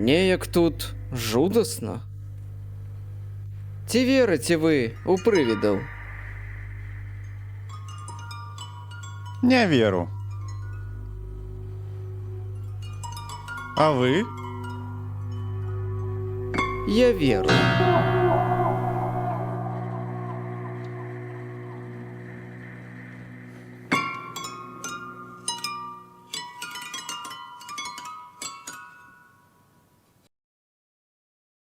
Неяк тут жудасна. Ці вірите ви у привідаў? Не веру. А вы? Я веру.